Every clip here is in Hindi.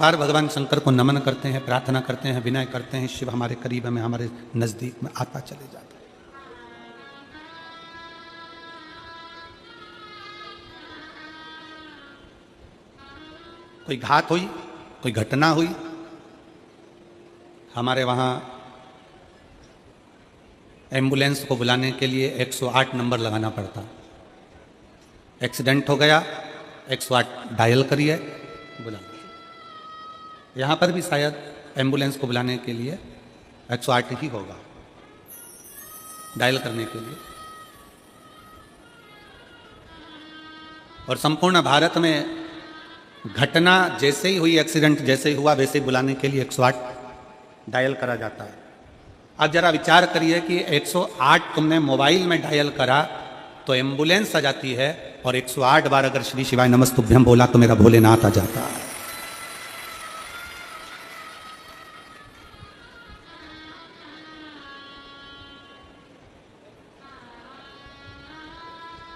बार भगवान शंकर को नमन करते हैं, प्रार्थना करते हैं, विनय करते हैं, शिव हमारे करीब में, हमारे नजदीक में आता चले जाता है। कोई घात हुई, कोई घटना हुई, हमारे वहां एम्बुलेंस को बुलाने के लिए 108 नंबर लगाना पड़ता। एक्सीडेंट हो गया, 108 डायल करिए, बुला। यहां पर भी शायद एम्बुलेंस को बुलाने के लिए 108 ही होगा डायल करने के लिए। और संपूर्ण भारत में घटना जैसे ही हुई, एक्सीडेंट जैसे ही हुआ, वैसे ही बुलाने के लिए 108 डायल करा जाता है। अब जरा विचार करिए कि 108 तुमने मोबाइल में डायल करा तो एम्बुलेंस आ जाती है, और 108 बार अगर श्री शिवाय नमस्तुभ्यम बोला तो मेरा भोलेनाथ आ जाता है।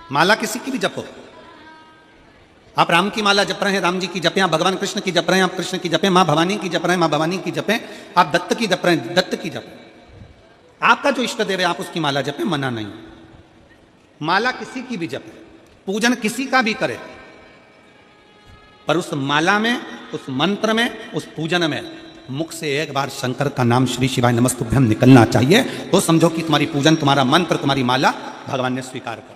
माला किसी की भी जपो, आप राम की माला जप रहे हैं, राम जी की जपें, आप भगवान कृष्ण की जप रहे हैं, आप कृष्ण की जपें, मां भवानी की जप रहे हैं, मां भवानी की जपें, आप दत्त की जप रहे हैं, दत्त की जपें। आपका जो इष्ट देव है आप उसकी माला जपें, मना नहीं। माला किसी की भी जपे, पूजन किसी का भी करे, पर उस माला में, उस मंत्र में, उस पूजन में मुख से एक बार शंकर का नाम श्री शिवाय नमस्तुभ्यम निकलना चाहिए, तो समझो कि तुम्हारी पूजन, तुम्हारा मंत्र, तुम्हारी माला भगवान ने स्वीकार कर।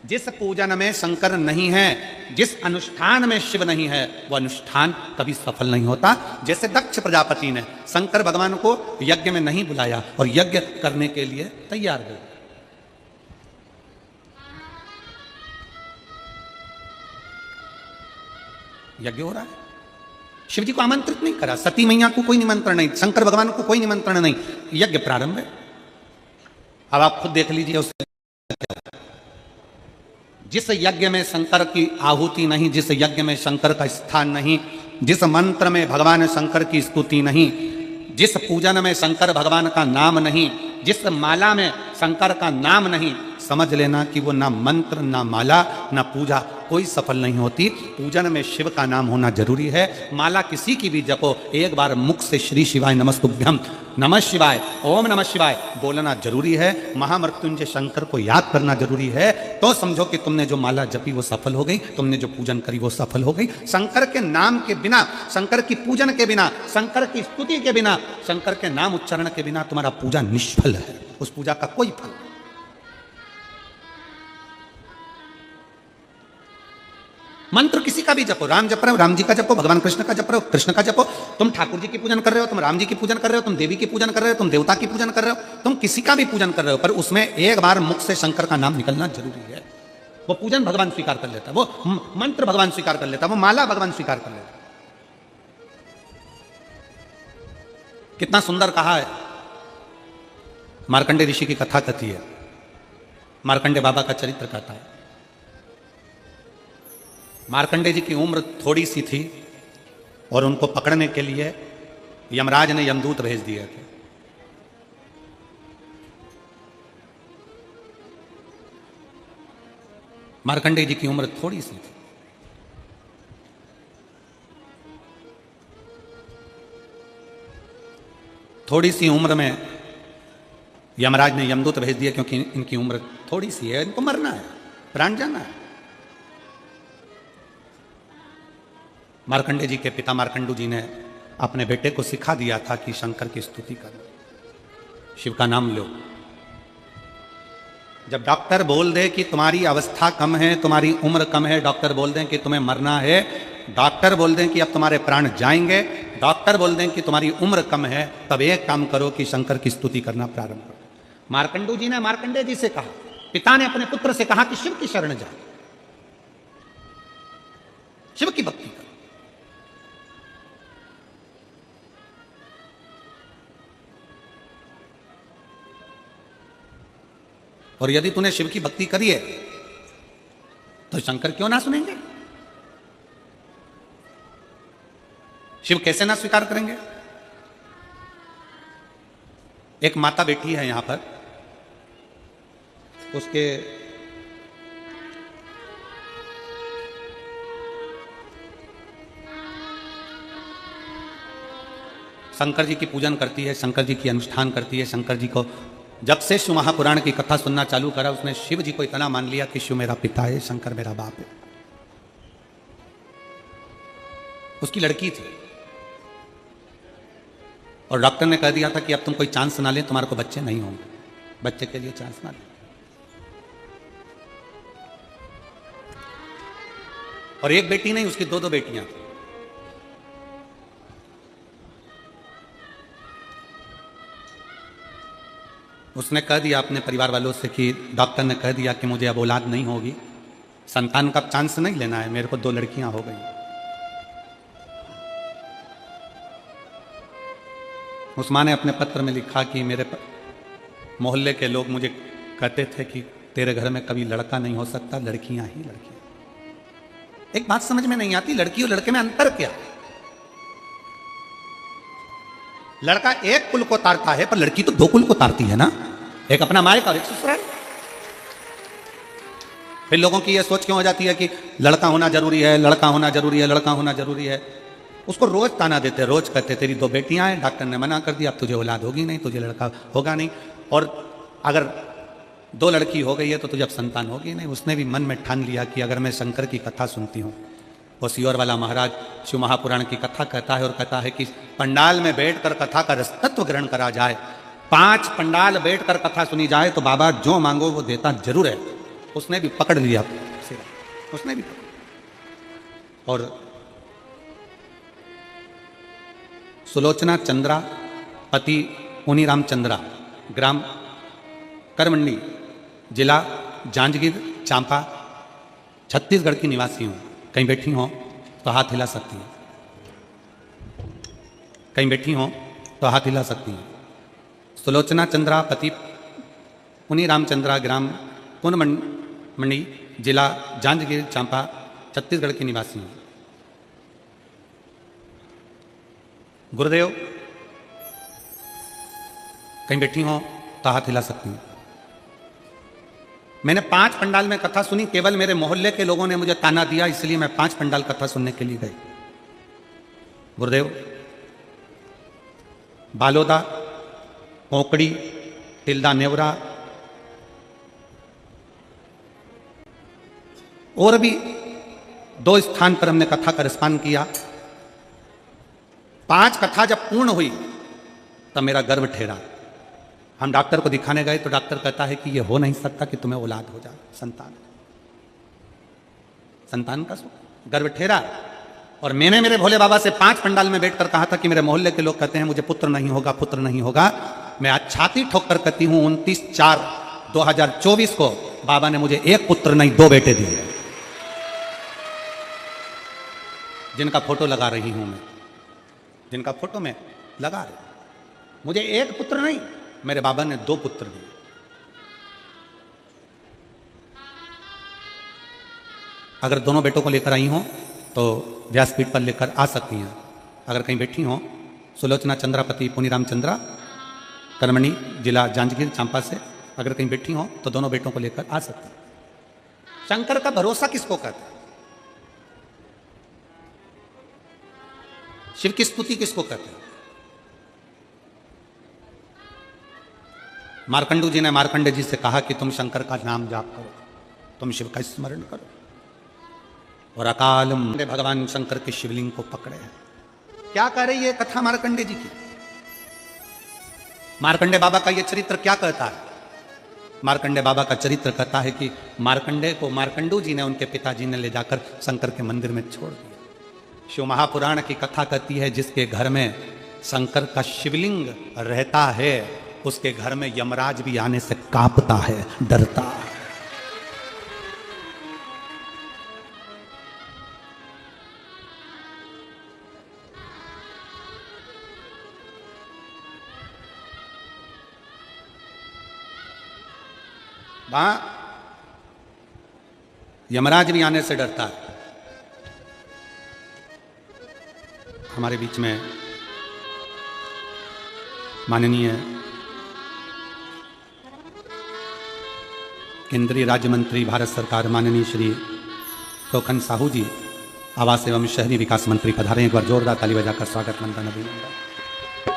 जिस पूजन में शंकर नहीं है, जिस अनुष्ठान में शिव नहीं है, वह अनुष्ठान कभी सफल नहीं होता। जैसे दक्ष प्रजापति ने शंकर भगवान को यज्ञ में नहीं बुलाया और यज्ञ करने के लिए तैयार हुए। यज्ञ हो रहा है, शिव जी को आमंत्रित नहीं करा, सती मैया को कोई निमंत्रण नहीं, शंकर भगवान को कोई निमंत्रण नहीं, यज्ञ प्रारंभ है। अब आप खुद देख लीजिए उस जिस यज्ञ में शंकर की आहुति नहीं, जिस यज्ञ में शंकर का स्थान नहीं, जिस मंत्र में भगवान शंकर की स्तुति नहीं, जिस पूजन में शंकर भगवान का नाम नहीं, जिस माला में शंकर का नाम नहीं, समझ लेना कि वो ना मंत्र, ना माला, ना पूजा कोई सफल नहीं होती। पूजन में शिव का नाम होना जरूरी है। माला किसी की भी जपो, एक बार मुख से श्री शिवाय नमस्तुभ्यम, नमः शिवाय, ओम नमः शिवाय बोलना जरूरी है। महामृत्युंजय शंकर को याद करना जरूरी है, तो समझो कि तुमने जो माला जपी वो सफल हो गई, तुमने जो पूजन करी वो सफल हो गई। शंकर के नाम के बिना, शंकर की पूजन के बिना, शंकर की स्तुति के बिना, शंकर के नाम उच्चारण के बिना तुम्हारा पूजा निष्फल है, उस पूजा का कोई फल नहीं। मंत्र किसी का भी जपो, राम जप रहे हो राम जी का जपो, भगवान कृष्ण का जप रहे हो कृष्ण का जपो, तुम ठाकुर जी की पूजन कर रहे हो, तुम राम जी की पूजन कर रहे हो, तुम देवी की पूजन कर रहे हो, तुम देवता की पूजन कर रहे हो, तुम किसी का भी पूजन कर रहे हो, पर उसमें एक बार मुख से शंकर का नाम निकलना जरूरी है। वो पूजन भगवान स्वीकार कर लेता है, वो मंत्र भगवान स्वीकार कर लेता है, वो माला भगवान स्वीकार कर लेता है। कितना सुंदर कहा है, मार्कंडे ऋषि की कथा कहती है, मार्कंडे बाबा का चरित्र कहता है। मार्कंडे जी की उम्र थोड़ी सी थी और उनको पकड़ने के लिए यमराज ने यमदूत भेज दिए थे। मार्कंडे जी की उम्र थोड़ी सी थी, थोड़ी सी उम्र में यमराज ने यमदूत भेज दिया, क्योंकि इनकी उम्र थोड़ी सी है, इनको मरना है, प्राण जाना है। मार्कंडे जी के पिता मार्कंडू जी ने अपने बेटे को सिखा दिया था कि शंकर की स्तुति करो, शिव का नाम लो। जब डॉक्टर बोल दे कि तुम्हारी अवस्था कम है, तुम्हारी उम्र कम है, डॉक्टर बोल दें कि तुम्हें मरना है, डॉक्टर बोल दें कि अब तुम्हारे प्राण जाएंगे, डॉक्टर बोल दें कि तुम्हारी उम्र कम है, तब एक काम करो कि शंकर की स्तुति करना प्रारंभ करो। मार्कंडू जी ने मार्कंडे जी से कहा, पिता ने अपने पुत्र से कहा कि शिव की शरण जा, शिव की भक्ति कर। और यदि तूने शिव की भक्ति करी है तो शंकर क्यों ना सुनेंगे, शिव कैसे ना स्वीकार करेंगे। एक माता बैठी है यहां पर, उसके शंकर जी की पूजन करती है, शंकर जी की अनुष्ठान करती है, शंकर जी को जब से शिव महापुराण की कथा सुनना चालू करा उसने शिव जी को इतना मान लिया कि शिव मेरा पिता है, शंकर मेरा बाप है। उसकी लड़की थी और डॉक्टर ने कह दिया था कि अब तुम कोई चांस ना ले, तुम्हारे को बच्चे नहीं होंगे, बच्चे के लिए चांस ना ले। और एक बेटी नहीं, उसकी दो दो बेटियां थी। उसने कह दिया अपने परिवार वालों से कि डॉक्टर ने कह दिया कि मुझे अब औलाद नहीं होगी, संतान का चांस नहीं लेना है, मेरे को दो लड़कियां हो गई। उस्मान ने अपने पत्र में लिखा कि मेरे मोहल्ले के लोग मुझे कहते थे कि तेरे घर में कभी लड़का नहीं हो सकता, लड़कियां ही लड़कियां। एक बात समझ में नहीं आती, लड़की और लड़के में अंतर क्या? लड़का एक कुल को तारता है पर लड़की तो दो कुल को तारती है ना, एक अपना मायका और एक ससुराल। फिर लोगों की यह सोच क्यों हो जाती है कि लड़का होना जरूरी है, लड़का होना जरूरी है, लड़का होना जरूरी है। उसको रोज ताना देते, रोज कहते तेरी दो बेटियां हैं, डॉक्टर ने मना कर दिया, अब तुझे औलाद होगी नहीं, तुझे लड़का होगा नहीं, और अगर दो लड़की हो गई है तो तुझे अब संतान होगी नहीं। उसने भी मन में ठान लिया कि अगर मैं शंकर की कथा सुनती हूँ, वो सियोर वाला महाराज शिव महापुराण की कथा कहता है और कहता है कि पंडाल में बैठकर कथा का रसतत्व ग्रहण करा जाए, 5 पंडाल बैठकर कथा सुनी जाए तो बाबा जो मांगो वो देता जरूर है। उसने भी पकड़ लिया, उसने भी पकड़। और सुलोचना चंद्रा पति पुनीराम चंद्रा, ग्राम करमंडी, जिला जांजगीर चांपा, छत्तीसगढ़ की निवासी हूं। कहीं बैठी हो तो हाथ हिला सकती हैं, कहीं बैठी हो तो हाथ हिला सकती हैं। सुलोचना चंद्रा पति पुनीराम चंद्रा, ग्राम कुनमंडी, जिला जांजगीर चांपा, छत्तीसगढ़ की निवासी हूं। गुरुदेव, कहीं बैठी हो तो हाथ हिला सकती हैं। मैंने 5 पंडाल में कथा सुनी, केवल मेरे मोहल्ले के लोगों ने मुझे ताना दिया, इसलिए मैं 5 पंडाल कथा सुनने के लिए गई। गुरुदेव, बालोदा, कोंकड़ी, तिल्दा नेवरा और भी 2 स्थान पर हमने कथा का रसपान किया। 5 कथा जब पूर्ण हुई तब मेरा गर्व ठहरा। हम डॉक्टर को दिखाने गए तो डॉक्टर कहता है कि यह हो नहीं सकता कि तुम्हें औलाद हो जाए, संतान का सुख। गर्व ठहरा। और मैंने मेरे भोले बाबा से 5 पंडाल में बैठकर कहा था कि मेरे मोहल्ले के लोग कहते हैं मुझे पुत्र नहीं होगा, पुत्र नहीं होगा। मैं आज छाती ठोक कर कहती हूं 29/4/2024 को बाबा ने मुझे 1 पुत्र नहीं 2 बेटे दिए, जिनका फोटो लगा रही हूं मैं, जिनका फोटो मैं लगा रही। मुझे 1 पुत्र नहीं, मेरे बाबा ने 2 पुत्र दिए। अगर दोनों बेटों को लेकर आई हो तो व्यासपीठ पर लेकर आ सकती हैं। अगर कहीं बैठी हो, सुलोचना चंद्रापति पुनीराम चंद्रा, करमणी, जिला जांजगीर चांपा से अगर कहीं बैठी हो तो दोनों बेटों को लेकर आ सकती हैं। शंकर का भरोसा किसको कहते हैं? शिव की स्तुति किसको कहते हैं? मार्कंडू जी ने मार्कंडे जी से कहा कि तुम शंकर का नाम जाप करो, तुम शिव का स्मरण करो। और अकाल में भगवान शंकर के शिवलिंग को पकड़े हैं। क्या कह रही है कथा मार्कंडे जी की? मार्कंडे बाबा का यह चरित्र क्या कहता है? मार्कंडे बाबा का चरित्र कहता है कि मार्कंडे को मार्कंडू जी ने उनके पिताजी ने ले जाकर शंकर के मंदिर में छोड़ दिया। शिव महापुराण की कथा कहती है जिसके घर में शंकर का शिवलिंग रहता है उसके घर में यमराज भी आने से कांपता है, डरता है। वहां यमराज भी आने से डरता है। हमारे बीच में माननीय केंद्रीय राज्य मंत्री भारत सरकार माननीय श्री तोखन साहू जी, आवास एवं शहरी विकास मंत्री पधारे। एक बार जोरदार ताली बजाकर स्वागत। मंत्रण अभिनंदन।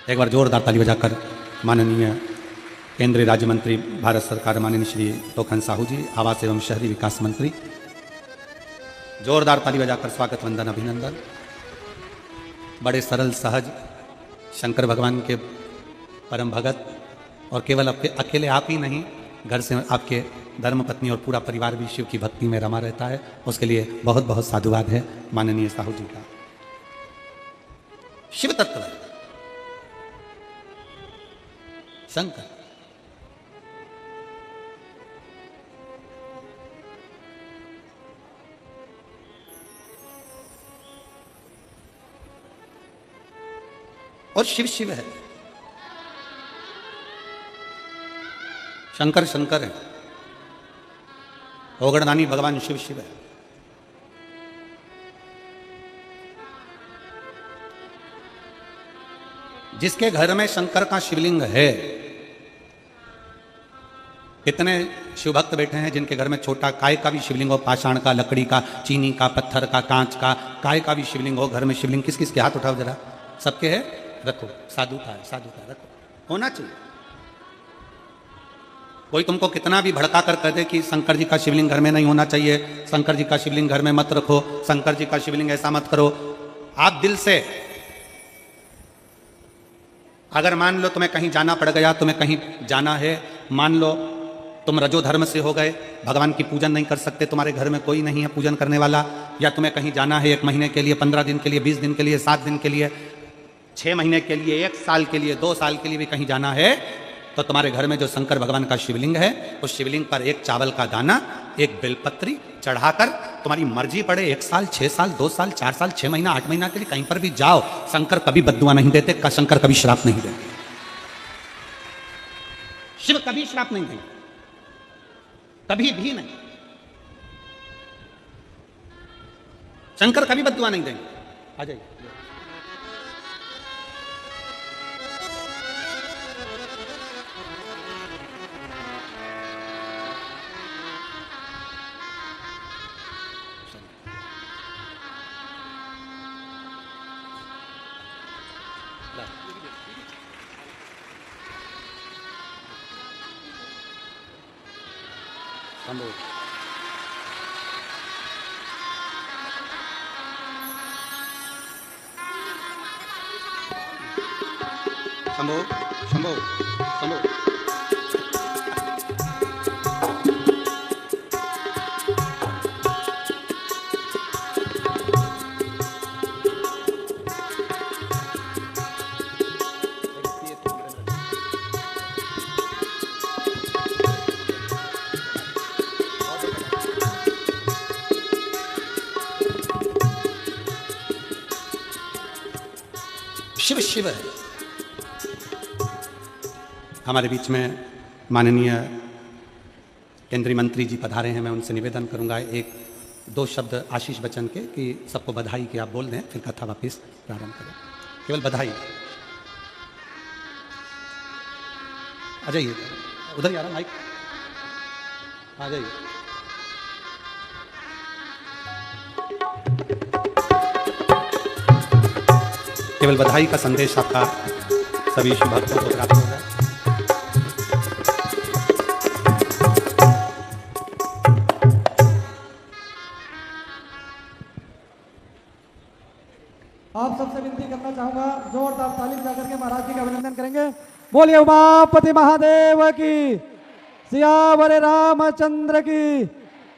एक बार जोरदार ताली बजाकर माननीय केंद्रीय राज्य मंत्री भारत सरकार माननीय श्री तोखन साहू जी, आवास एवं शहरी विकास मंत्री, जोरदार ताली बजाकर स्वागत वंदन अभिनंदन। बड़े सरल सहज शंकर भगवान के परम भगत, और केवल आपके अकेले आप ही नहीं, घर से आपके धर्मपत्नी और पूरा परिवार भी शिव की भक्ति में रमा रहता है। उसके लिए बहुत बहुत साधुवाद है माननीय साहू जी का। शिव तत्व शंकर, और शिव शिव है, शंकर शंकर है, ओगड़दानी भगवान शिव शिव है। जिसके घर में शंकर का शिवलिंग है, कितने शिव भक्त बैठे हैं जिनके घर में छोटा काय का भी शिवलिंग हो, पाषाण का, लकड़ी का, चीनी का, पत्थर का, कांच का, काय का भी शिवलिंग हो घर में। शिवलिंग किस किस के हाथ उठाओ जरा, सबके है, रखो। साधु का है, साधु का रखो, होना चाहिए। कोई तुमको कितना भी भड़का कर कह दे कि शंकर जी का शिवलिंग घर में नहीं होना चाहिए, शंकर जी का शिवलिंग घर में मत रखो, शंकर जी का शिवलिंग ऐसा मत करो, आप दिल से, अगर मान लो तुम्हें कहीं जाना पड़ गया, तुम्हें कहीं जाना है, मान लो तुम रजो धर्म से हो गए, भगवान की पूजन नहीं कर सकते, तुम्हारे घर में कोई नहीं है पूजन करने वाला, या तुम्हें कहीं जाना है 1 महीने के लिए, 15 दिन के लिए, 20 दिन के लिए, 7 दिन के लिए, 6 महीने के लिए, 1 साल के लिए, 2 साल के लिए भी कहीं जाना है, तो तुम्हारे घर में जो शंकर भगवान का शिवलिंग है, उस शिवलिंग पर 1 चावल का दाना, 1 बेलपत्री चढ़ाकर, तुम्हारी मर्जी पड़े 1 साल, 6 साल, 2 साल, 4 साल, 6 महीना, 8 महीना के लिए कहीं पर भी जाओ, शंकर कभी बद्दुआ नहीं देते, शंकर कभी श्राप नहीं देते, शिव कभी श्राप नहीं देंगे, कभी भी नहीं, शंकर कभी बद्दुआ नहीं देंगे। आ जाइए। शंभो शंभो शंभो, शिव शिव है। हमारे बीच में माननीय केंद्रीय मंत्री जी पधारे हैं, मैं उनसे निवेदन करूंगा 1-2 शब्द आशीष बच्चन के, कि सबको बधाई कि आप बोल दें, फिर कथा वापिस प्रारंभ करें। केवल बधाई। आ जाइए, उधर ही आ रहा माइक, आ जाइए। केवल बधाई का संदेश आपका सभी शिव भक्तों को प्राप्त होगा। आप सबसे विनती करना चाहूंगा, जोरदार ताली बजा करके महाराज जी का अभिनंदन करेंगे। बोलिए उमापति महादेव की, सियावर रामचंद्र की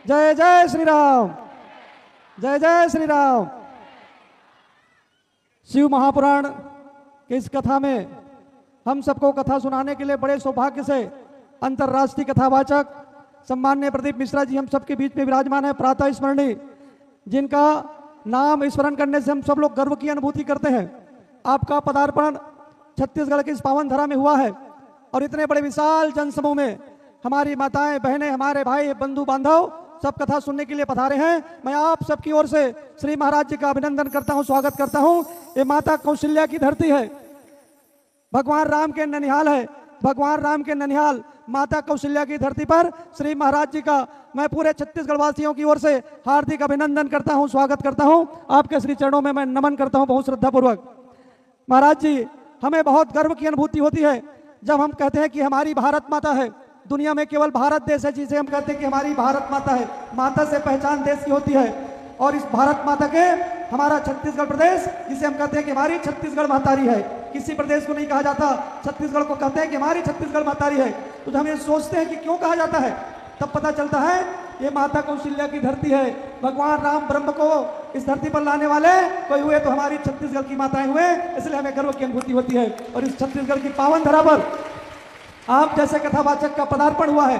जय। जय श्री राम, जय जय श्री राम। शिव महापुराण के इस कथा में हम सबको कथा सुनाने के लिए बड़े सौभाग्य से अंतर्राष्ट्रीय कथावाचक सम्माननीय प्रदीप मिश्रा जी हम सबके बीच में विराजमान है, प्रातः स्मरणीय, जिनका नाम स्मरण करने से हम सब लोग गर्व की अनुभूति करते हैं। आपका पदार्पण छत्तीसगढ़ की इस पावन धरा में हुआ है, और इतने बड़े विशाल जनसमूह में हमारी माताएं, बहनें, हमारे भाई, बंधु बांधव सब कथा सुनने के लिए पधारे हैं। मैं आप सबकी ओर से श्री महाराज जी का अभिनंदन करता हूं, स्वागत करता हूं। ये माता कौशल्या की धरती है, भगवान राम के ननिहाल है, भगवान राम के ननिहाल माता कौशल्या की धरती पर श्री महाराज जी का मैं पूरे छत्तीसगढ़ वासियों की ओर से हार्दिक अभिनंदन करता हूं, स्वागत करता हूं। आपके श्री चरणों में मैं नमन करता हूं बहुत श्रद्धापूर्वक। महाराज जी हमें बहुत गर्व की अनुभूति होती है जब हम कहते हैं कि हमारी भारत माता है। दुनिया में केवल भारत देश है जिसे हम कहते हैं कि हमारी भारत माता है। माता से पहचान देश की होती है, और इस भारत माता के हमारा छत्तीसगढ़ प्रदेश जिसे हम कहते हैं कि हमारी छत्तीसगढ़ महतारी है। किसी प्रदेश को नहीं कहा जाता, छत्तीसगढ़ को कहते हैं कि हमारी छत्तीसगढ़ महतारी है। तो जब हम ये सोचते हैं कि क्यों कहा जाता है, तब पता चलता है ये माता कौशल्या की धरती है। भगवान राम ब्रह्म को इस धरती पर लाने वाले कोई हुए तो हमारी छत्तीसगढ़ की माताएं हुए, इसलिए हमें गर्व की अनुभूति होती है। और इस छत्तीसगढ़ की पावन धरा पर आप जैसे कथावाचक का पदार्पण हुआ है।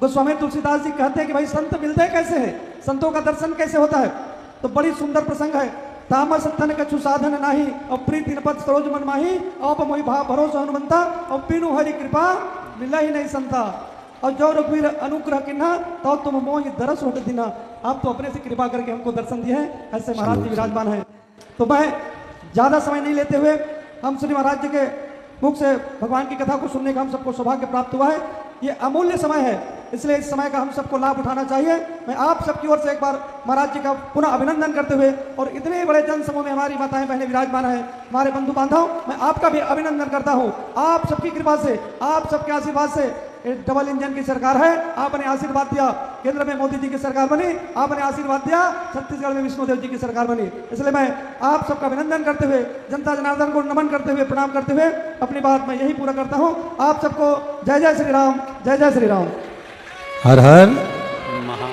गोस्वामी तुलसीदास जी कहते हैं कि भाई संत मिलते कैसे हैं, संतों का दर्शन कैसे होता है। तो बड़ी सुंदर प्रसंग है। तामस तन कछु साधन नाही और प्रीति पद सरोज मन माही आप मोहि भाव भरोसा हनुमंता और बिनु हरि कृपा मिला ही नहीं संता और जो रघुवीर अनुग्रह किन्हा तो तुम मोहि दरस होट दिना। आप तो अपने से कृपा करके हमको दर्शन दिए हैं, ऐसे महाराज जी विराजमान है। तो मैं ज्यादा समय नहीं लेते हुए हम श्री महाराज जी के मुख से भगवान की कथा को सुनने का हम सबको सौभाग्य प्राप्त हुआ है। ये अमूल्य समय है, इसलिए इस समय का हम सबको लाभ उठाना चाहिए। मैं आप सबकी ओर से एक बार महाराज जी का पुनः अभिनंदन करते हुए, और इतने बड़े जन समूह में हमारी माताएं बहनें विराजमान है, हमारे बंधु बांधव, मैं आपका भी अभिनंदन करता हूं। आप सबकी कृपा से, आप सबके आशीर्वाद से डबल इंजन की सरकार है। आपने आशीर्वाद दिया, केंद्र में मोदी जी की सरकार बनी, आपने आशीर्वाद दिया, छत्तीसगढ़ में विष्णुदेव जी की सरकार बनी। इसलिए मैं आप सबका अभिनंदन करते हुए, जनता जनार्दन को नमन करते हुए, प्रणाम करते हुए अपनी बात मैं यही पूरा करता हूं। आप सबको जय जय श्री राम, जय जय श्री राम। हर हर महा